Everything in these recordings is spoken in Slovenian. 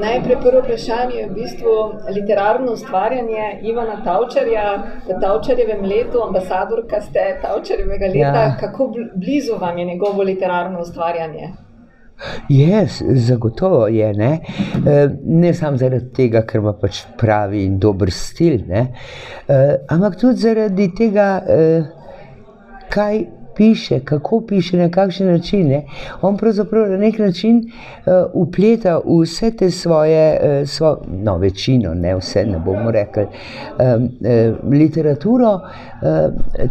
Najprej prvo vprašanje je v bistvu literarno ustvarjanje Ivana Tavčarja. V Tavčarjevem letu, ambasadorka ste Tavčarjevega leta. Ja. Kako blizu vam je njegovo literarno ustvarjanje? Zagotovo je, ne. Ne samo zaradi tega, ker ima pač pravi in dober stil, ne. Ampak tudi zaradi tega, kaj piše, kako piše, na kakšen način, ne. On pravzaprav na nek način vpleta vse te svoje, večino, ne vse, ne bomo rekli, literaturo,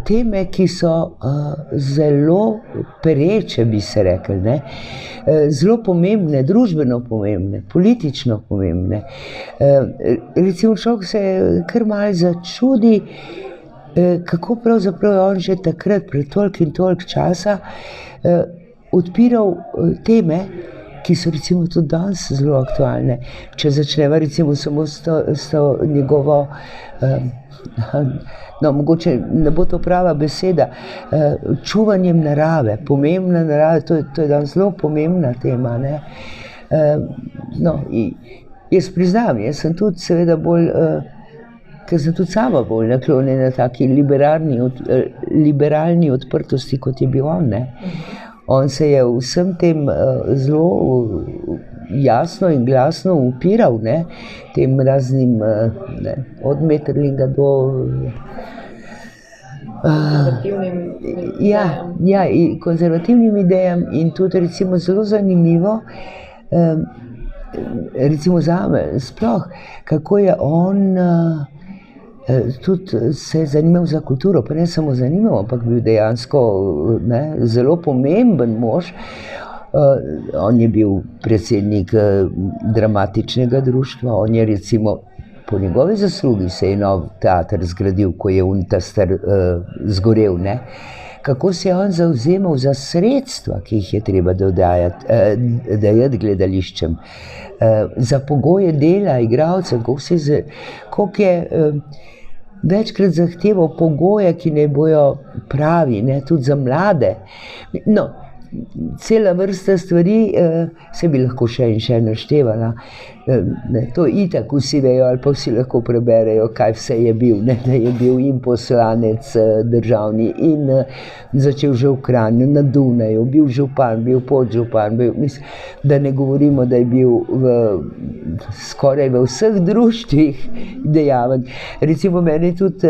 teme, ki so zelo pereče, bi se rekli, ne. Zelo pomembne, družbeno pomembne, politično pomembne. Recimo človek se kar malo začudi, kako pravzaprav je on že takrat, pred toliko in toliko časa, odpiral teme, ki so recimo tudi danes zelo aktualne. Če začneva recimo samo s to njegovo, mogoče ne bo to prava beseda, čuvanjem narave, pomembna narava, to je danes zelo pomembna tema, ne. Jaz priznam, jaz sem tudi seveda bolj, ker sem tudi sama bolj naklonjena taki liberalni odprtosti, kot je bil on, ne. On se je vsem tem zelo jasno in glasno upiral, ne, tem raznim, od Metterlinga do konzervativnim idejam in tudi recimo zelo zanimivo, recimo zame sploh, kako je on tudi se je zanimal za kulturo, pa ne samo zanimal, ampak bil dejansko, ne, zelo pomemben mož. On je bil predsednik dramatičnega društva, on je recimo po njegovi zaslugi se je nov teater zgradil, ko je Untastar zgorel, ne. Kako se je on zavzemal za sredstva, ki jih je treba dajati gledališčem, za pogoje dela igralcev, koliko je večkrat zahteval pogoje, ki naj bojo pravi, ne, tudi za mlade. Cela vrsta stvari, se bi lahko še in še naštevala. To itak vsi vejo ali pa vsi lahko preberejo, kaj vse je bil, ne, da je bil in poslanec državni in začel že v Kranju, na Dunaju, bil župan, bil podžupan, da ne govorimo, da je bil skoraj v vseh društvih dejaven. Recimo meni tudi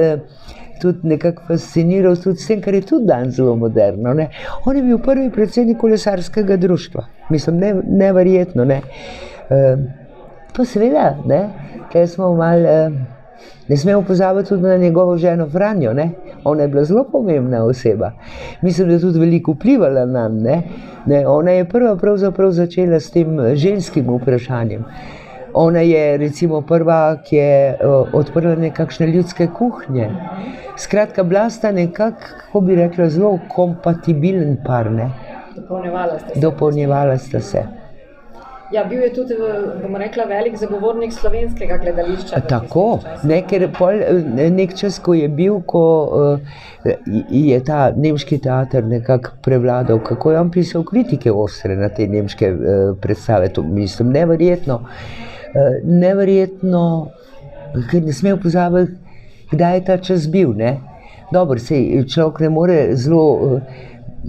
nekako fasciniral tudi s tem, kar je tudi danes zelo moderno, ne. On je bil prvi predsednik kolesarskega društva. Mislim, neverjetno, ne. Pa seveda, ne, tukaj smo malo, ne smemo pozabiti tudi na njegovo ženo Franjo, ne. Ona je bila zelo pomembna oseba. Mislim, da je tudi veliko vplivala nanj, ne. Ona je pravzaprav začela s tem ženskim vprašanjem. Ona je recimo prva, ki je odprla nekakšne ljudske kuhnje. Skratka, bila sta nekako, kako bi rekla, zelo kompatibilen par, ne. Dopolnjevala sta se. Ja, bil je tudi, bomo rekla, velik zagovornik slovenskega gledališča. Tako, ne, ker nek čas, ko je bil, ko je ta nemški teater nekako prevladal, kako je on pisal kritike ostre na te nemške predstave, to mislim, neverjetno, ker ne smemo pozabiti, kdaj je ta čas bil, ne. Dobro, saj človek ne more zelo,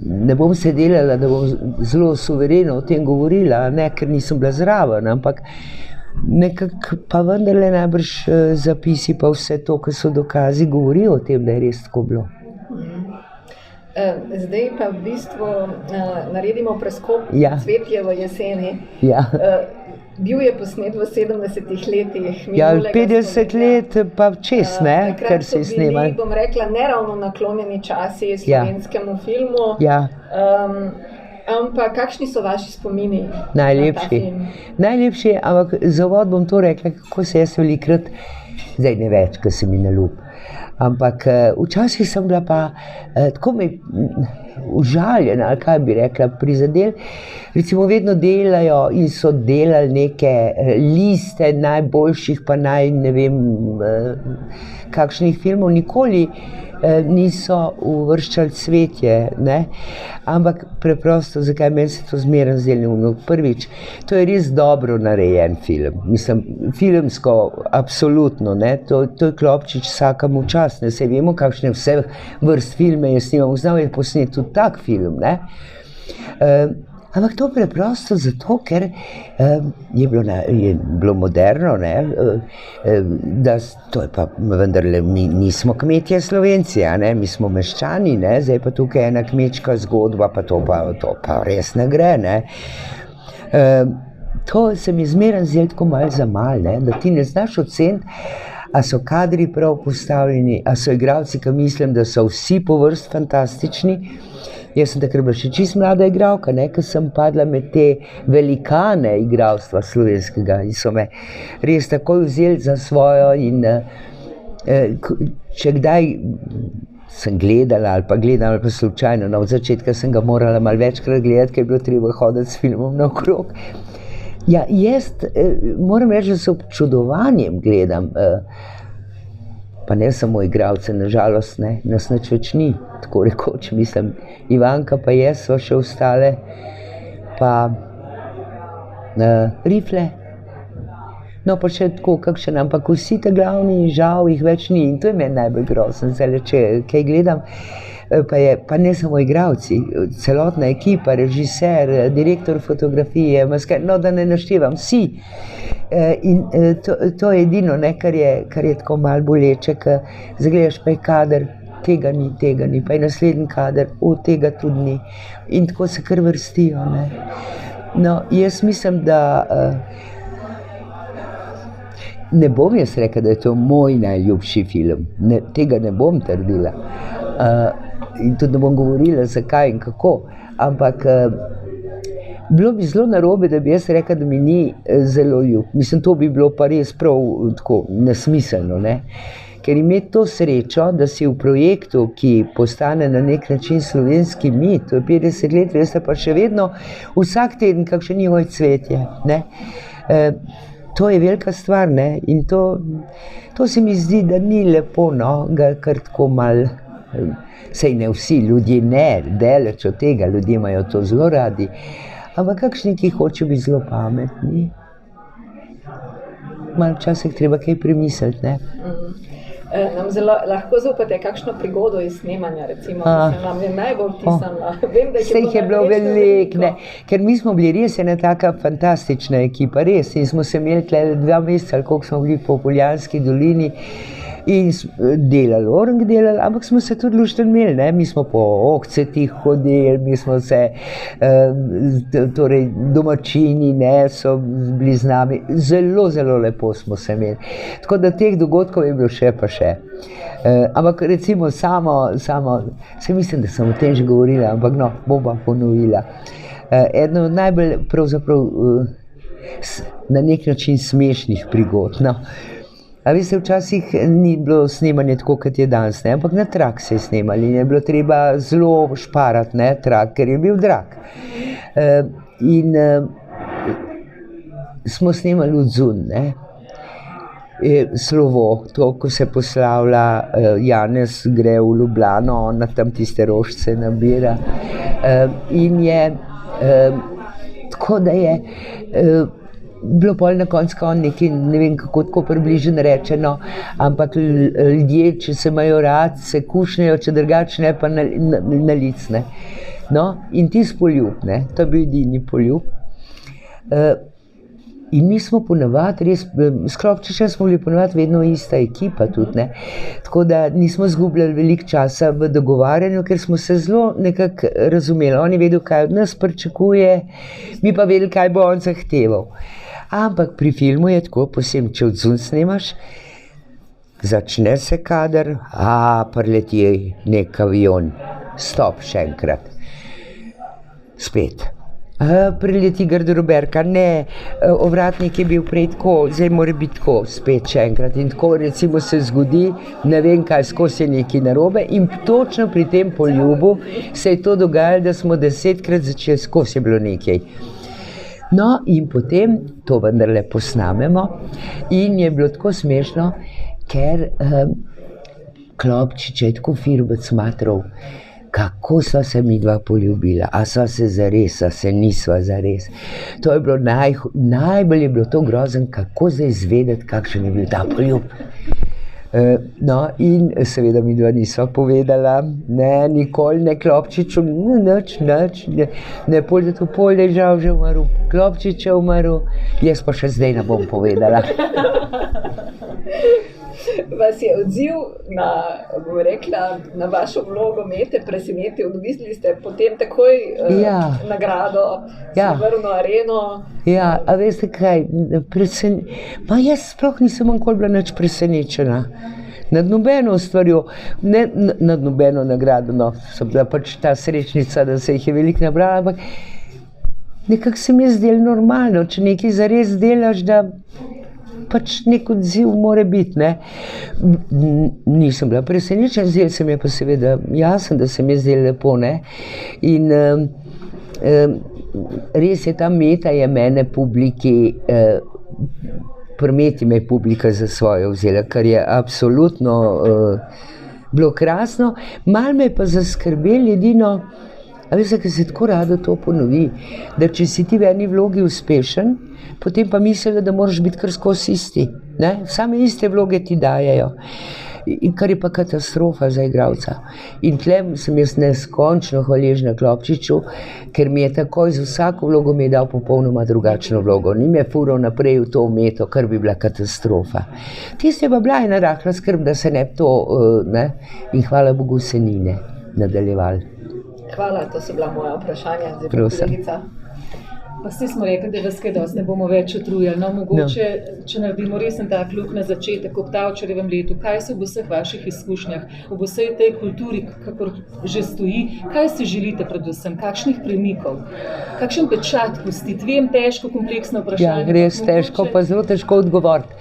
ne bom se delala, da bom zelo suvereno o tem govorila, ne, ker nisem bila zraven, ampak nekako pa vendarle najbrž zapisi pa vse to, kar so dokazi, govorijo o tem, da je res tako bilo. Zdaj pa v bistvu naredimo preskok Cvetje v jeseni. Ja. Bil je posnet v 70-ih letih. Ja, 50 let pa čez, ne, kar se je snemal. Takrat so bili, bom rekla, neravno naklonjeni časi slovenskemu filmu. Ja. Ampak kakšni so vaši spomini najlepši na ta film? Najlepši, ampak za uvod bom to rekla, kako se jaz velikrat, zdaj ne več, ker se mi ne ljub, ampak včasih sem bila pa tako užaljena, ali kaj bi rekla, prizadel. Recimo vedno delajo in so delali neke liste najboljših pa ne vem kakšnih filmov, nikoli niso uvrščali Cvetje, ne? Ampak preprosto, zakaj meni se to zmeraj zdelo. Prvič, to je res dobro narejen film, mislim, filmsko, absolutno, ne? To je klopčič vsakemu čast, ne? Saj vemo, kakšne vse vrst filme je snimam, znal je posneti tudi tak film, ne? Ampak to preprosto zato, ker je bilo moderno, ne? Da to je pa vendarle, mi nismo kmetje Slovenci, a ne? Mi smo meščani, ne? Zdaj pa tukaj ena kmečka zgodba, pa to pa res ne gre, ne? To se mi zmeraj zdelo tako malo za malo, ne? Da ti ne znaš oceniti, a so kadri prav postavljeni, a so igralci, ki mislim, da so vsi po vrst fantastični. Jaz sem takrat bila še čisto mlada igralka, ne, ker sem padla med te velikane igralstva slovenskega in so me res takoj vzeli za svojo in če kdaj sem gledala ali pa slučajno, od začetka sem ga morala malo večkrat gledati, ker je bilo treba hoditi s filmom naokrog. Ja, jaz moram reči, da se občudovanjem gledam, pa ne samo igralce, nažalost, ne, nas nič več ni, tako rekoč, mislim, Ivanka pa jaz sva še ostale, pa Rifle, no pa še tako kakšen, ampak vsi te glavni, žal jih več ni in to je meni najbolj grozno, zdaj, če kaj gledam, pa ne samo igralci, celotna ekipa, režiser, direktor fotografije, no da ne naštevam, vsi. In to je edino, ne, kar je tako malo boleče, ker zagledaš pa je kader, tega ni, pa je naslednji kader, tega tudi ni. In tako se kar vrstijo, ne. No, jaz mislim, da ne bom jaz rekla, da je to moj najljubši film, tega ne bom trdila. In tudi ne bom govorila, zakaj in kako, ampak bilo bi zelo narobe, da bi jaz rekla, da mi ni zelo ljub. Mislim, to bi bilo pa res prav tako nesmiselno, ne. Ker imeti to srečo, da si v projektu, ki postane na nek način slovenski mit, to je 50 let, veste, pa še vedno vsak teden kakšen njihov Cvetje, ne. To je velika stvar, ne, in to se mi zdi, da ni lepo, no, ga kar tako malo, sej ne vsi, ljudje ne, daleč od tega, ljudje imajo to zelo radi, ampak kakšni, ki hočejo biti zelo pametni, malo včasih treba kaj premisliti, ne. Nam zelo lahko zaupate kakšno prigodo iz snemanja, recimo, ki se nam je najbolj vtisnila. Vse jih je bilo veliko, ne, ker mi smo bili res ena taka fantastična ekipa, res, in smo se imeli tle 2 meseca, ali koliko smo bili po Poljanski dolini in delali, ampak smo se tudi luštno imeli, ne, mi smo po okcetih hodili, mi smo se, torej domačini, ne, so bili z nami, zelo, zelo lepo smo se imeli, tako da teh dogodkov je bilo še pa še. Ampak recimo samo, se mislim, da sem o tem že govorila, ampak no, bom pa ponovila. Eno od najbolj pravzaprav na nek način smešnih prigod, no. A veste, včasih ni bilo snemanje tako, kot je danes, ne, ampak na trak se je snemali in je bilo treba zelo šparati, ne, trak, ker je bil drag. In smo snemali odzun, ne, slovo, to, ko se poslavlja, Janez gre v Ljubljano, ona tam tiste rožice nabira in je tako, da je bilo pol na koncu nekaj, ne vem kako tako približno rečeno, ampak ljudje, če se imajo rad, se kušnejo, če drugače ne, pa na lic, ne. No, in tisti poljub, ne, to je bil edini poljub. In mi smo ponavadi res, s Klopčičem smo bili ponavadi vedno ista ekipa tudi, ne. Tako da nismo izgubljali veliko časa v dogovarjanju, ker smo se zelo nekako razumeli. On je vedel, kaj od nas pričakuje, mi pa vedeli, kaj bo on zahteval. Ampak pri filmu je tako, posebej, če odzun snemaš, začne se kader, prileti nek avion, stop še enkrat, spet. Prileti garderoberka, ne, ovratnik je bil prej tako, zdaj mora biti tako, spet še enkrat. In tako recimo se zgodi, ne vem kaj, skozi je nekaj narobe in točno pri tem poljubu se je to dogajalo, da smo 10-krat začeli, skozi je bilo nekaj. No, in potem to vendarle posnamemo in je bilo tako smešno, ker Klopčiča je tako firbec matrov, kako sva se midva poljubila, a sva se zares, a se nisva zares. To je bilo najbolj je bilo to grozen, kako zdaj izvedeti, kakšen je bil ta poljub. No, in seveda midva nisva povedala, ne, nikoli ne Klopčiču, nič, ne pol je žal že umrl, Klopčič je umrl, jaz pa še zdaj ne bom povedala. Vas je odziv na, bom rekla, na vašo vlogo Mete presenetil? Dobili ste potem takoj nagrado, Srebrno areno. Ja, a veste kaj, jaz sploh nisem nikoli bila nič presenečena. Nad nobeno stvarjo, ne nad nobeno nagrado, no, sem bila pač ta srečnica, da se jih je veliko nabrala, ampak nekako se mi je zdelo normalno, če nekaj zares delaš, da pač nek odziv mora biti, ne. Nisem bila presenečena, zdelo se mi je pa seveda jasno, da se mi je zdelo lepo, ne. In res je, ta Meta je mene publiki, pri Meti me je publika za svojo vzela, kar je absolutno bilo krasno. Malo me je pa zaskrbelo edino, a veste, ker se tako rado to ponovi, da če si ti v eni vlogi uspešen, potem pa mislijo, da moraš biti kar skozi isti, ne? Same iste vloge ti dajejo. In kar je pa katastrofa za igralca. In tle sem jaz neskončno hvaležna Klopčiču, ker mi je takoj za vsako vlogo mi je dal popolnoma drugačno vlogo. Ni me fural naprej v to Meto, kar bi bila katastrofa. Tiste je pa bila ena rahla skrb, da se ne bi to, ne, in hvala Bogu se ni ne nadaljevali. Hvala, to so bila moja vprašanja, zdaj pa kolegica. Pa vsi smo rekli, da vas kaj dosti ne bomo več utrujali. No, mogoče, če naredimo resen tak luk na začetek, ob Tavčarjevem letu, kaj se v vseh vaših izkušnjah, v vsej tej kulturi, kakor že stoji, kaj si želite predvsem, kakšnih premikov, kakšen pečat pustiti? Vem, težko, kompleksno vprašanje. Ja, res težko, pa zelo težko odgovoriti.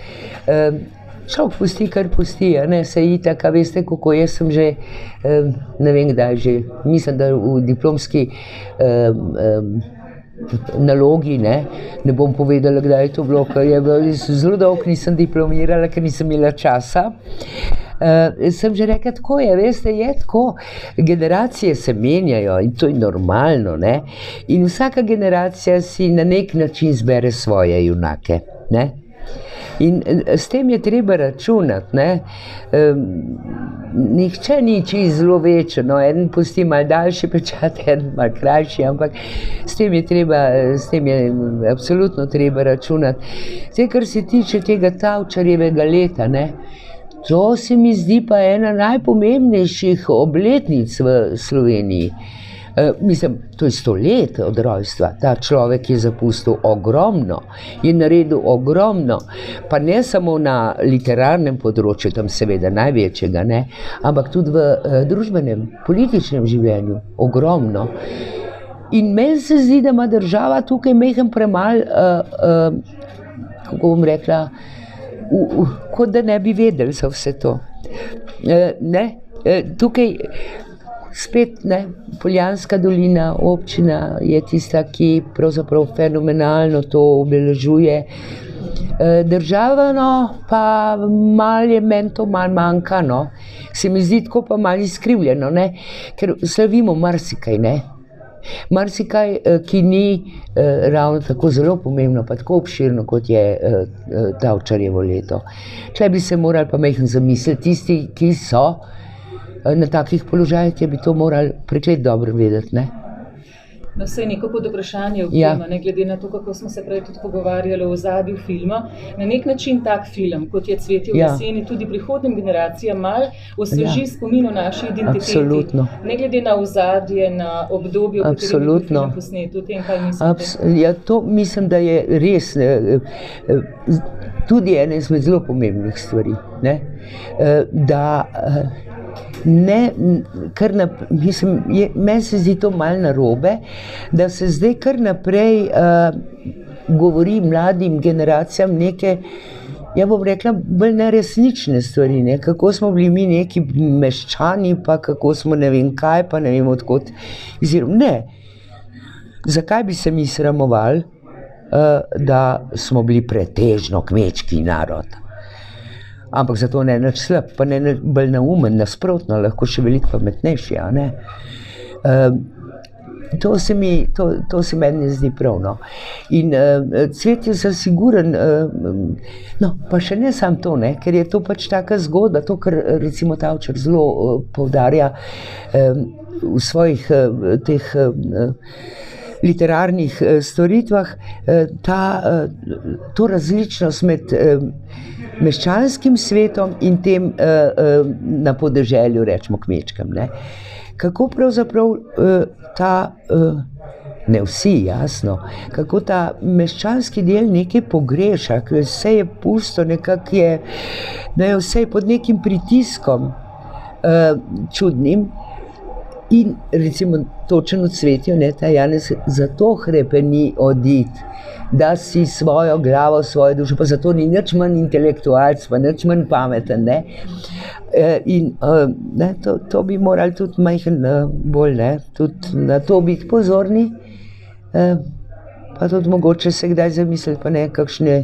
Človek pusti, kar pusti, ne, se itak, a veste, kako jaz sem že, ne vem kdaj že, mislim, da v diplomski nalogi, ne bom povedala, kdaj je to bilo, ker je bilo zelo dolgo nisem diplomirala, ker nisem imela časa. Sem že rekla, tako je, veste, je tako, generacije se menjajo in to je normalno, ne, in vsaka generacija si na nek način zbere svoje junake, ne. In s tem je treba računati, ne. Nihče ni čisto zelo večer, no, eden pusti malo daljši pečat, eden malo krajši, ampak s tem je absolutno treba računati. Zdaj, kar se tiče tega Tavčarjevega leta, ne, to se mi zdi pa ena najpomembnejših obletnic v Sloveniji. Mislim, to je 100 let od rojstva, ta človek je zapustil ogromno, je naredil ogromno, pa ne samo na literarnem področju, tam seveda največjega, ne, ampak tudi v družbenem, političnem življenju, ogromno. In meni se zdi, da ima država tukaj majhen premal, kako bom rekla, kot da ne bi vedeli za vse to. Ne, tukaj spet, ne, Poljanska dolina, občina je tista, ki pravzaprav fenomenalno to obeležuje. Država, no, pa malo je meni to malo manjka, no. Se mi zdi tako pa malo izkrivljeno, ne, ker slavimo marsikaj, ne. Marsikaj, ki ni ravno tako zelo pomembno, pa tako obširno, kot je Tavčarjevo leto. Tle bi se morali pa majhen zamisliti tisti, ki so na takih položajih, ki bi to morali preklet dobro vedeti, ne. No, saj neko pod vprašanje v tem, ne, glede na to, kako smo se prej tudi pogovarjali o ozadju filma. Na nek način tak film, kot je Cvetje v jeseni, tudi prihodnjim generacijam malo osveži spomin o naši identiteti. Absolutno. Ne glede na ozadje, na obdobje, v katerem je bil film posnet. O tem, kaj mislite? Ja, to mislim, da je res tudi ena izmed zelo pomembnih stvari, ne, da ne, kar mislim, meni se zdi to malo narobe, da se zdaj kar naprej govori mladim generacijam neke, ja bom rekla, bolj neresnične stvari, ne, kako smo bili mi neki meščani, pa kako smo ne vem kaj, pa ne vem odkot izviram. Ne, zakaj bi se mi sramovali, da smo bili pretežno kmečki narod? ampak zato ne nič slab, pa ne bolj neumen, nasprotno, lahko še veliko pametnejši, a ne. To se meni ne zdi prav, no. In Cvet je zasiguren, no, pa še ne samo to, ne, ker je to pač taka zgodba, to, kar recimo Tavčar zelo poudarja v svojih teh literarnih storitvah, to različnost med meščanskim svetom in tem na podeželju, rečemo kmečkem, ne. Kako pravzaprav ne vsi, jasno, kako ta meščanski del nekaj pogreša, ker vse je pusto, nekako je, da je vse pod nekim pritiskom čudnim in recimo točno v Cvetju, ne, ta Janez zato hrepeni oditi, da si svojo glavo, svojo dušo, pa zato ni nič manj intelektualc, pa nič manj pameten, ne. In ne, to bi morali tudi malo bolj, ne, tudi na to biti pozorni, pa tudi mogoče se kdaj zamisliti, pa ne, kakšne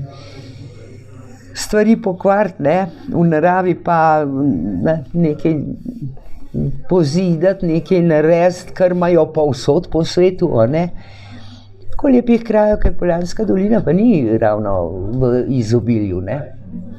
stvari pokvariti, ne, v naravi pa ne, nekaj pozidati, nekaj narediti, kar imajo povsod po svetu, a ne. Tako lepih krajev, ker Poljanska dolina pa ni ravno v izobilju, ne.